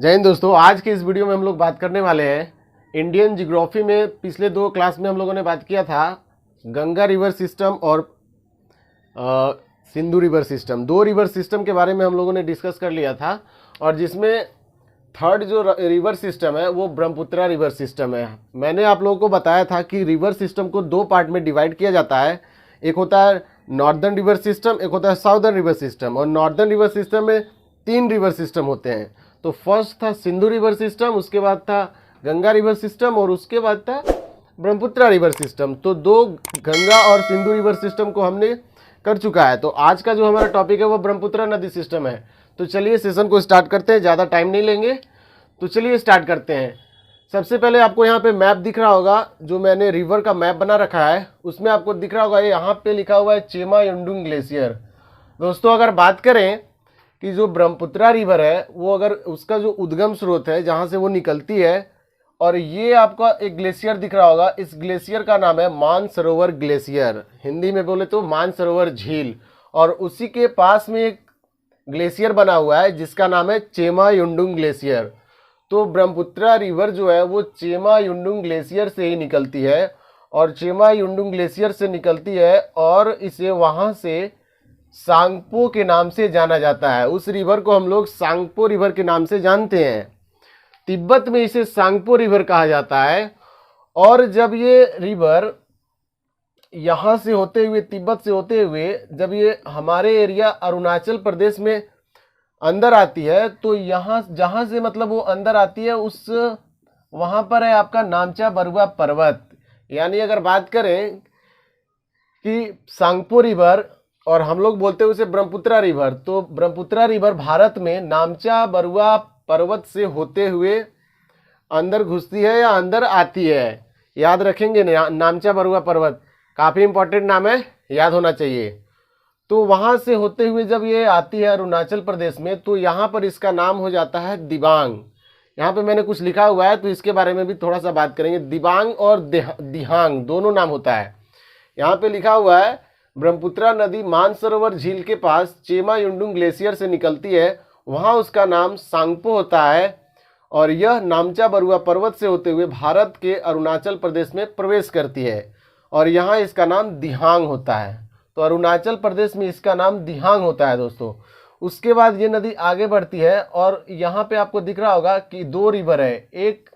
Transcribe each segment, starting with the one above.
जय हिंद दोस्तों। आज के इस वीडियो में हम लोग बात करने वाले हैं इंडियन जियोग्राफी में। पिछले दो क्लास में हम लोगों ने बात किया था गंगा रिवर सिस्टम और सिंधु रिवर सिस्टम। दो रिवर सिस्टम के बारे में हम लोगों ने डिस्कस कर लिया था, और जिसमें थर्ड जो रिवर सिस्टम है वो ब्रह्मपुत्रा रिवर सिस्टम है। मैंने आप लोगों को बताया था कि रिवर सिस्टम को दो पार्ट में डिवाइड किया जाता है। एक होता है नॉर्दर्न रिवर सिस्टम, एक होता है साउदर्न रिवर सिस्टम। और नॉर्दर्न रिवर सिस्टम में तीन रिवर सिस्टम होते हैं। तो फर्स्ट था सिंधु रिवर सिस्टम, उसके बाद था गंगा रिवर सिस्टम, और उसके बाद था ब्रह्मपुत्रा रिवर सिस्टम। तो दो गंगा और सिंधु रिवर सिस्टम को हमने कर चुका है। तो आज का जो हमारा टॉपिक है वो ब्रह्मपुत्रा नदी सिस्टम है। तो चलिए सेशन को स्टार्ट करते हैं, ज़्यादा टाइम नहीं लेंगे। तो चलिए स्टार्ट करते हैं। सबसे पहले आपको यहाँ पे मैप दिख रहा होगा, जो मैंने रिवर का मैप बना रखा है उसमें आपको दिख रहा होगा, यहाँ पे लिखा हुआ है चेमा युंडुंग ग्लेशियर। दोस्तों अगर बात करें कि जो ब्रह्मपुत्रा रिवर है वो अगर उसका जो उद्गम स्रोत है जहाँ से वो निकलती है, और ये आपका एक ग्लेशियर दिख रहा होगा, इस ग्लेशियर का नाम है मानसरोवर ग्लेशियर, हिंदी में बोले तो मानसरोवर झील। और उसी के पास में एक ग्लेशियर बना हुआ है जिसका नाम है चेमा युंडुंग ग्लेशियर। तो ब्रह्मपुत्रा रिवर जो है वो चेमा युंडुंग ग्लेशियर से ही निकलती है, और चेमा युंडुंग ग्लेशियर से निकलती है और इसे वहाँ से सांगपो के नाम से जाना जाता है। उस रिवर को हम लोग सांगपो रिवर के नाम से जानते हैं। तिब्बत में इसे सांगपो रिवर कहा जाता है। और जब ये रिवर यहाँ से होते हुए, तिब्बत से होते हुए, जब ये हमारे एरिया अरुणाचल प्रदेश में अंदर आती है, तो यहाँ जहाँ से मतलब वो अंदर आती है उस वहाँ पर है आपका नामचा बरुआ पर्वत। यानी अगर बात करें कि सांगपो रिवर और हम लोग बोलते हैं उसे ब्रह्मपुत्रा रिवर, तो ब्रह्मपुत्रा रिवर भारत में नामचा बरुआ पर्वत से होते हुए अंदर घुसती है या अंदर आती है। याद रखेंगे नामचा बरुआ पर्वत काफ़ी इंपॉर्टेंट नाम है, याद होना चाहिए। तो वहाँ से होते हुए जब ये आती है अरुणाचल प्रदेश में, तो यहाँ पर इसका नाम हो जाता है दिबांग। यहाँ पे मैंने कुछ लिखा हुआ है तो इसके बारे में भी थोड़ा सा बात करेंगे। दिबांग और दिहांग दोनों नाम होता है। यहाँ पे लिखा हुआ है ब्रह्मपुत्रा नदी मानसरोवर झील के पास चेमा युंडुंग ग्लेशियर से निकलती है, वहाँ उसका नाम सांगपो होता है, और यह नामचा बरुआ पर्वत से होते हुए भारत के अरुणाचल प्रदेश में प्रवेश करती है, और यहाँ इसका नाम दिहांग होता है। तो अरुणाचल प्रदेश में इसका नाम दिहांग होता है दोस्तों। उसके बाद ये नदी आगे बढ़ती है, और यहाँ पे आपको दिख रहा होगा कि दो रिवर है, एक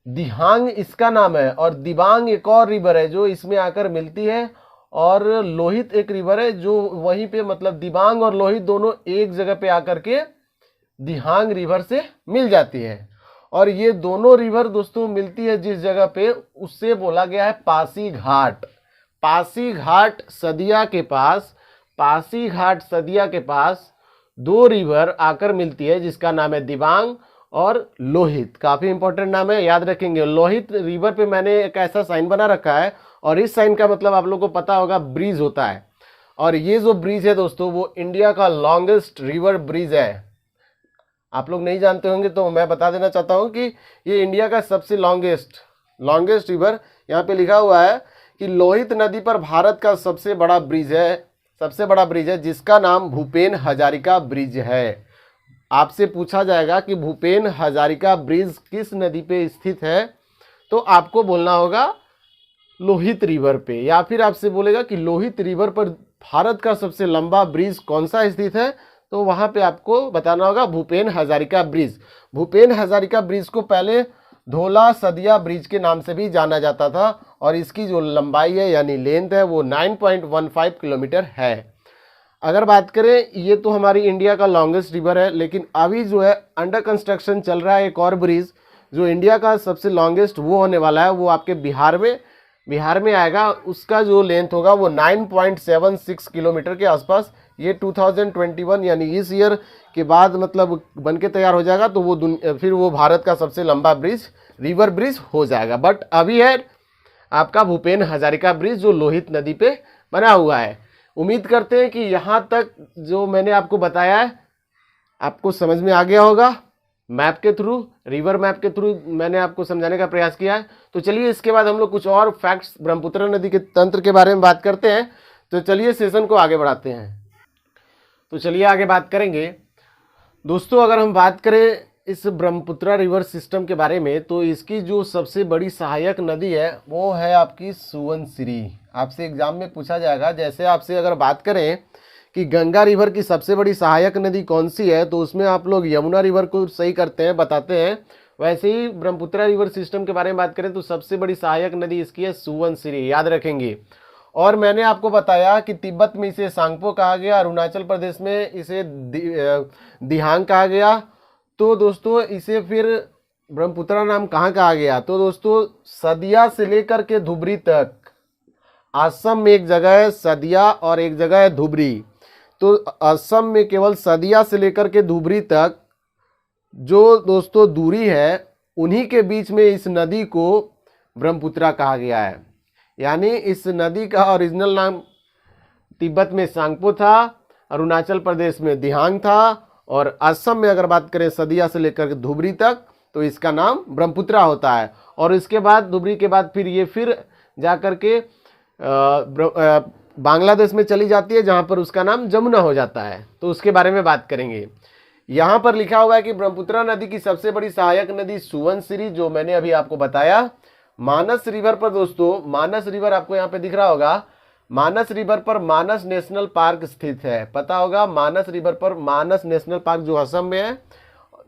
दिहांग इसका नाम है, और दिबांग एक और रिवर है जो इसमें आकर मिलती है, और लोहित एक रिवर है जो वहीं पे, मतलब दिबांग और लोहित दोनों एक जगह पे आकर के दिहांग रिवर से मिल जाती है। और ये दोनों रिवर दोस्तों मिलती है जिस जगह पे, उससे बोला गया है पासी घाट। पासी घाट सदिया के पास, पासी घाट सदिया के पास दो रिवर आकर मिलती है जिसका नाम है दिबांग और लोहित। काफ़ी इंपॉर्टेंट नाम है, याद रखेंगे। लोहित रिवर पे मैंने एक ऐसा साइन बना रखा है, और इस साइन का मतलब आप लोगों को पता होगा ब्रिज होता है। और ये जो ब्रिज है दोस्तों वो इंडिया का लॉन्गेस्ट रिवर ब्रिज है। आप लोग नहीं जानते होंगे तो मैं बता देना चाहता हूँ कि ये इंडिया का सबसे लॉन्गेस्ट रिवर। यहाँ पे लिखा हुआ है कि लोहित नदी पर भारत का सबसे बड़ा ब्रिज है जिसका नाम भूपेन हजारिका ब्रिज है। आपसे पूछा जाएगा कि भूपेन हजारिका ब्रिज किस नदी पे स्थित है, तो आपको बोलना होगा लोहित रिवर पे, या फिर आपसे बोलेगा कि लोहित रिवर पर भारत का सबसे लंबा ब्रिज कौन सा स्थित है, तो वहाँ पे आपको बताना होगा भूपेन हजारिका ब्रिज। भूपेन हजारिका ब्रिज को पहले धोला सदिया ब्रिज के नाम से भी जाना जाता था, और इसकी जो लंबाई है यानी लेंथ है वो 9.15 किलोमीटर है। अगर बात करें, ये तो हमारी इंडिया का लॉन्गेस्ट रिवर है, लेकिन अभी जो है अंडर कंस्ट्रक्शन चल रहा है एक और ब्रिज जो इंडिया का सबसे लॉन्गेस्ट वो होने वाला है। वो आपके बिहार में आएगा। उसका जो लेंथ होगा वो 9.76 किलोमीटर के आसपास। ये 2021 यानी इस ईयर के बाद मतलब बन के तैयार हो जाएगा, तो वो फिर वो भारत का सबसे लंबा ब्रिज रिवर ब्रिज हो जाएगा। बट अभी है आपका भूपेन हजारिका ब्रिज जो लोहित नदी पे बना हुआ है। उम्मीद करते हैं कि यहाँ तक जो मैंने आपको बताया है आपको समझ में आ गया होगा। मैप के थ्रू, रिवर मैप के थ्रू मैंने आपको समझाने का प्रयास किया है। तो चलिए इसके बाद हम लोग कुछ और फैक्ट्स ब्रह्मपुत्र नदी के तंत्र के बारे में बात करते हैं। तो चलिए सेशन को आगे बढ़ाते हैं। तो चलिए आगे बात करेंगे दोस्तों। अगर हम बात करें इस ब्रह्मपुत्रा रिवर सिस्टम के बारे में, तो इसकी जो सबसे बड़ी सहायक नदी है वो है आपकी सुवनसिरी। आपसे एग्जाम में पूछा जाएगा, जैसे आपसे अगर बात करें कि गंगा रिवर की सबसे बड़ी सहायक नदी कौन सी है, तो उसमें आप लोग यमुना रिवर को सही करते हैं, बताते हैं। वैसे ही ब्रह्मपुत्रा रिवर सिस्टम के बारे में बात करें तो सबसे बड़ी सहायक नदी इसकी है सुवनसिरी, याद रखेंगे। और मैंने आपको बताया कि तिब्बत में इसे सांगपो कहा गया, अरुणाचल प्रदेश में इसे दिहांग कहा गया। तो दोस्तों इसे फिर ब्रह्मपुत्रा नाम कहाँ कहा गया, तो दोस्तों सदिया से लेकर के धुबरी तक, असम में एक जगह है सदिया और एक जगह है धुबरी। तो असम में केवल सदिया से लेकर के धुबरी तक जो दोस्तों दूरी है, उन्हीं के बीच में इस नदी को ब्रह्मपुत्रा कहा गया है। यानी इस नदी का ओरिजिनल नाम तिब्बत में सांगपो था, अरुणाचल प्रदेश में दिहांग था, और असम में अगर बात करें सदिया से लेकर के धुबरी तक, तो इसका नाम ब्रह्मपुत्रा होता है। और इसके बाद धुबरी के बाद फिर ये फिर जाकर के बांग्लादेश में चली जाती है, जहां पर उसका नाम जमुना हो जाता है। तो उसके बारे में बात करेंगे। यहां पर लिखा हुआ है कि ब्रह्मपुत्रा नदी की सबसे बड़ी सहायक नदी सुवनसिरी, जो मैंने अभी आपको बताया। मानस रिवर पर दोस्तों, मानस रिवर आपको यहाँ पे दिख रहा होगा, मानस रिवर पर मानस नेशनल पार्क स्थित है। पता होगा मानस रिवर पर मानस नेशनल पार्क जो असम में है,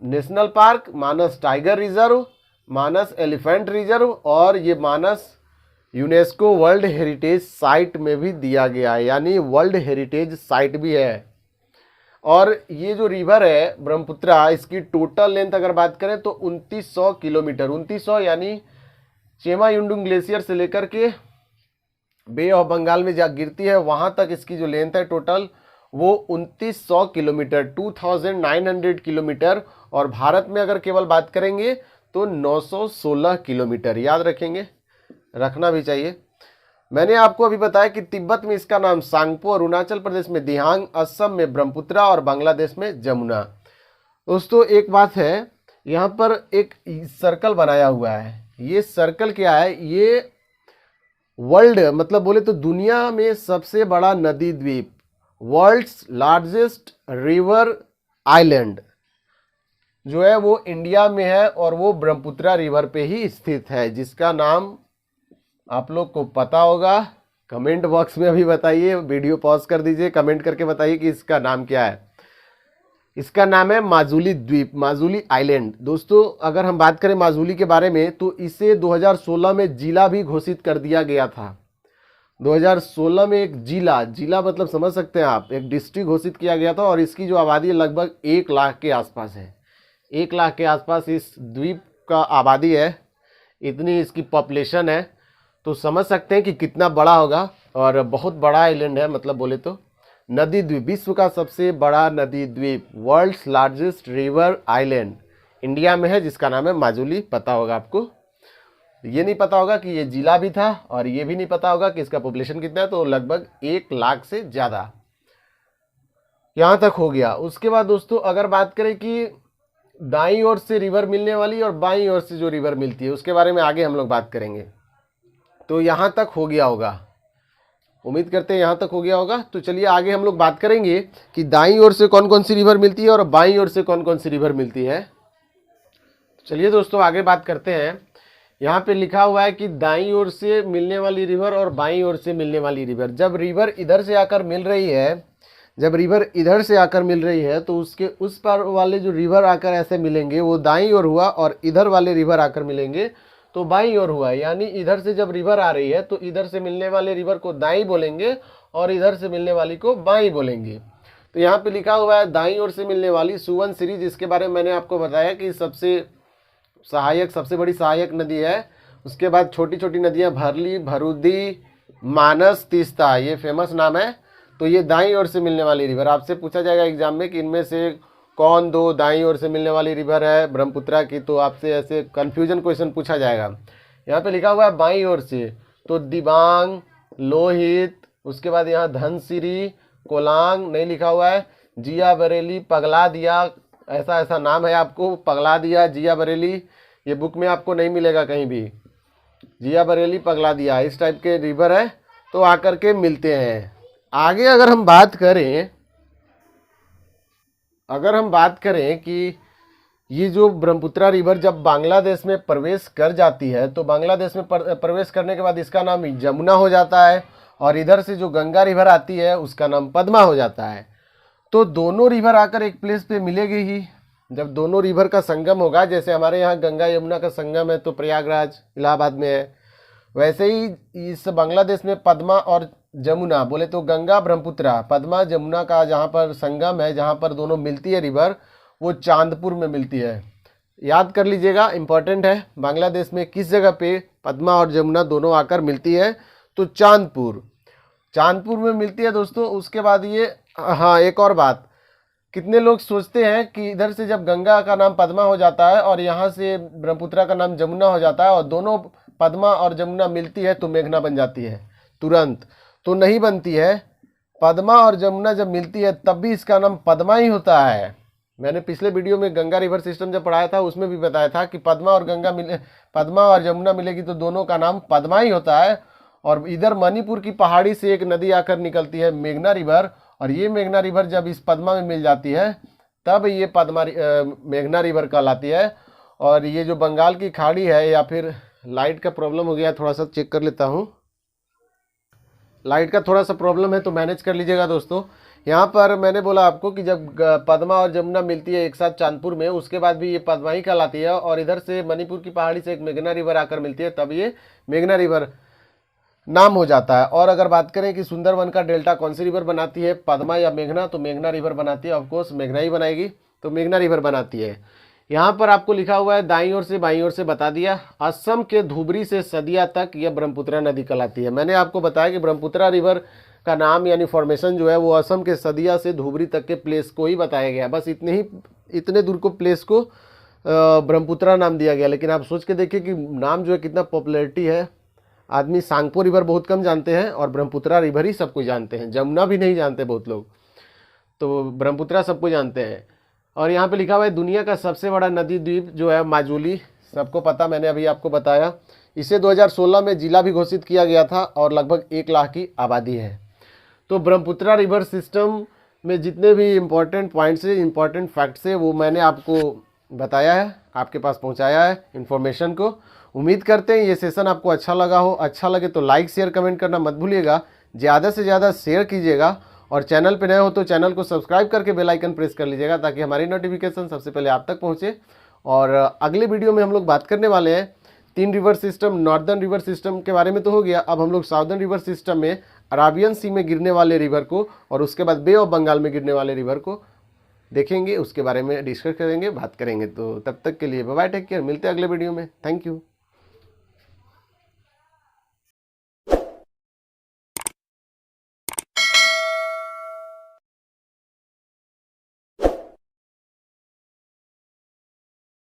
नेशनल पार्क, मानस टाइगर रिजर्व, मानस एलिफेंट रिजर्व, और ये मानस यूनेस्को वर्ल्ड हेरिटेज साइट में भी दिया गया है, यानी वर्ल्ड हेरिटेज साइट भी है। और ये जो रिवर है ब्रह्मपुत्रा, इसकी टोटल लेंथ अगर बात करें तो 2900 किलोमीटर, 2900 यानी चेमायुंडुंग ग्लेशियर से लेकर के बे ऑफ बंगाल में जा गिरती है वहां तक इसकी जो लेंथ है टोटल, वो 2900 किलोमीटर, 2900 किलोमीटर। और भारत में अगर केवल बात करेंगे तो 916 किलोमीटर, याद रखेंगे, रखना भी चाहिए। मैंने आपको अभी बताया कि तिब्बत में इसका नाम सांगपो, अरुणाचल प्रदेश में दिहांग, असम में ब्रह्मपुत्रा और बांग्लादेश में जमुना। दोस्तों एक बात है, यहाँ पर एक सर्कल बनाया हुआ है। ये सर्कल क्या है, ये वर्ल्ड मतलब बोले तो दुनिया में सबसे बड़ा नदी द्वीप, वर्ल्ड्स लार्जेस्ट रिवर आइलैंड जो है वो इंडिया में है, और वो ब्रह्मपुत्रा रिवर पे ही स्थित है, जिसका नाम आप लोग को पता होगा। कमेंट बॉक्स में अभी बताइए, वीडियो पॉज कर दीजिए, कमेंट करके बताइए कि इसका नाम क्या है। इसका नाम है माजुली द्वीप, माजुली आइलैंड। दोस्तों अगर हम बात करें माजुली के बारे में, तो इसे 2016 में जिला भी घोषित कर दिया गया था। 2016 में एक जिला मतलब समझ सकते हैं आप, एक डिस्ट्रिक्ट घोषित किया गया था। और इसकी जो आबादी लगभग 1 लाख के आसपास है, 1 लाख के आसपास इस द्वीप का आबादी है, इतनी इसकी पॉपुलेशन है। तो समझ सकते हैं कि कितना बड़ा होगा, और बहुत बड़ा आइलैंड है, मतलब बोले तो नदी द्वीप, विश्व का सबसे बड़ा नदी द्वीप, world's largest river island India में है, जिसका नाम है माजुली। पता होगा आपको, ये नहीं पता होगा कि ये जिला भी था, और ये भी नहीं पता होगा कि इसका पॉपुलेशन कितना है, तो लगभग 1 लाख से ज़्यादा यहाँ तक हो गया। उसके बाद दोस्तों अगर बात करें कि दाईं ओर से रिवर मिलने वाली और बाईं ओर से जो रिवर मिलती है, उसके बारे में आगे हम लोग बात करेंगे। तो यहाँ तक हो गया होगा, उम्मीद करते हैं यहाँ तक हो गया होगा। तो चलिए आगे हम लोग बात करेंगे कि दाईं ओर से कौन कौन सी रिवर मिलती है और बाईं ओर से कौन कौन सी रिवर मिलती है। चलिए दोस्तों आगे बात करते हैं। यहाँ पे लिखा हुआ है कि दाईं ओर से मिलने वाली रिवर और बाईं ओर से मिलने वाली रिवर। जब रिवर इधर से आकर मिल रही है, जब रिवर इधर से आकर मिल रही है, तो उसके उस पार वाले जो रिवर आकर ऐसे मिलेंगे वो दाईं ओर हुआ, और इधर वाले रिवर आकर मिलेंगे तो बाईं ओर हुआ। यानी इधर से जब रिवर आ रही है तो इधर से मिलने वाले रिवर को दाईं बोलेंगे और इधर से मिलने वाली को बाईं बोलेंगे। तो यहाँ पे लिखा हुआ है दाईं ओर से मिलने वाली सुवनसिरी, जिसके बारे में मैंने आपको बताया कि सबसे बड़ी सहायक नदी है। उसके बाद छोटी छोटी नदियाँ भरली, भरूदी, मानस, तीस्ता, ये फेमस नाम है। तो ये दाईं ओर से मिलने वाली रिवर। आपसे पूछा जाएगा एग्जाम में कि इनमें से कौन 2 दाईं ओर से मिलने वाली रिवर है ब्रह्मपुत्रा की, तो आपसे ऐसे कंफ्यूजन क्वेश्चन पूछा जाएगा। यहाँ पे लिखा हुआ है बाईं ओर से, तो दिबांग, लोहित, उसके बाद यहाँ धनसिरी, कोलांग नहीं लिखा हुआ है, जिया बरेली, पगला दिया, ऐसा नाम है आपको, पगला दिया, जिया बरेली, ये बुक में आपको नहीं मिलेगा कहीं भी। जिया बरेली, पगला दिया, इस टाइप के रिवर है, तो आकर के मिलते हैं। आगे अगर हम बात करें कि ये जो ब्रह्मपुत्रा रिवर जब बांग्लादेश में प्रवेश कर जाती है तो बांग्लादेश में प्रवेश करने के बाद इसका नाम जमुना हो जाता है, और इधर से जो गंगा रिवर आती है उसका नाम पद्मा हो जाता है। तो दोनों रिवर आकर एक प्लेस पे मिलेगी ही। जब दोनों रिवर का संगम होगा, जैसे हमारे यहाँ गंगा यमुना का संगम है तो प्रयागराज इलाहाबाद में है, वैसे ही इस बांग्लादेश में पद्मा और जमुना, बोले तो गंगा ब्रह्मपुत्रा, पद्मा जमुना का जहाँ पर संगम है, जहाँ पर दोनों मिलती है रिवर, वो चांदपुर में मिलती है। याद कर लीजिएगा, इम्पॉर्टेंट है। बांग्लादेश में किस जगह पे पद्मा और जमुना दोनों आकर मिलती है? तो चांदपुर, चांदपुर में मिलती है दोस्तों। उसके बाद ये, हाँ एक और बात, कितने लोग सोचते हैं कि इधर से जब गंगा का नाम पद्मा हो जाता है और यहाँ से ब्रह्मपुत्रा का नाम जमुना हो जाता है और दोनों पद्मा और जमुना मिलती है तो मेघना बन जाती है तुरंत, तो नहीं बनती है। पद्मा और जमुना जब मिलती है तब भी इसका नाम पद्मा ही होता है। मैंने पिछले वीडियो में गंगा रिवर सिस्टम जब पढ़ाया था उसमें भी बताया था कि पद्मा और जमुना मिलेगी तो दोनों का नाम पद्मा ही होता है। और इधर मणिपुर की पहाड़ी से एक नदी आकर निकलती है मेघना रिवर, और ये मेघना रिवर जब इस पद्मा में मिल जाती है तब ये मेघना रिवर कहलाती है। और ये जो बंगाल की खाड़ी है, या फिर लाइट का प्रॉब्लम हो गया, थोड़ा सा चेक कर लेता हूँ, लाइट का थोड़ा सा प्रॉब्लम है तो मैनेज कर लीजिएगा दोस्तों। यहाँ पर मैंने बोला आपको कि जब पद्मा और जमुना मिलती है एक साथ चांदपुर में, उसके बाद भी ये पद्मा ही कहलाती है, और इधर से मणिपुर की पहाड़ी से एक मेघना रिवर आकर मिलती है तब ये मेघना रिवर नाम हो जाता है। और अगर बात करें कि सुंदरवन का डेल्टा कौन सी रिवर बनाती है, पद्मा या मेघना, तो मेघना रिवर बनाती है। ऑफकोर्स मेघना ही बनाएगी, तो मेघना रिवर बनाती है। यहाँ पर आपको लिखा हुआ है दाईं ओर से बाईं ओर से बता दिया। असम के धुबरी से सदिया तक यह ब्रह्मपुत्रा नदी कहलाती है। मैंने आपको बताया कि ब्रह्मपुत्रा रिवर का नाम यानी फॉर्मेशन जो है वो असम के सदिया से धुबरी तक के प्लेस को ही बताया गया। बस इतने दूर को प्लेस को ब्रह्मपुत्रा नाम दिया गया। लेकिन आप सोच के देखिए कि नाम जो है कितना पॉपुलैरिटी है। आदमी सांगपो रिवर बहुत कम जानते हैं और ब्रह्मपुत्रा रिवर ही सबको जानते हैं। जमुना भी नहीं जानते बहुत लोग, तो ब्रह्मपुत्रा सबको जानते हैं। और यहाँ पे लिखा हुआ है दुनिया का सबसे बड़ा नदी द्वीप जो है माजुली, सबको पता, मैंने अभी आपको बताया। इसे 2016 में जिला भी घोषित किया गया था और लगभग 1 लाख की आबादी है। तो ब्रह्मपुत्रा रिवर सिस्टम में जितने भी इम्पोर्टेंट पॉइंट्स है, इम्पोर्टेंट फैक्ट्स है, वो मैंने आपको बताया है, आपके पास पहुँचाया है इन्फॉर्मेशन को। उम्मीद करते हैं ये सेशन आपको अच्छा लगा हो। अच्छा लगे तो लाइक शेयर कमेंट करना मत भूलिएगा, ज़्यादा से ज़्यादा शेयर कीजिएगा। और चैनल पे नए हो तो चैनल को सब्सक्राइब करके बेल आइकन प्रेस कर लीजिएगा ताकि हमारी नोटिफिकेशन सबसे पहले आप तक पहुंचे। और अगले वीडियो में हम लोग बात करने वाले हैं 3 river system, northern river system के बारे में तो हो गया। अब हम लोग साउदर्न रिवर सिस्टम में अराबियन सी में गिरने वाले रिवर को और उसके बाद बे ऑफ बंगाल में गिरने वाले रिवर को देखेंगे, उसके बारे में डिस्कस करेंगे, बात करेंगे। तो तब तक के लिए बाय बाय, टेक केयर, मिलते हैं अगले वीडियो में। Thank you.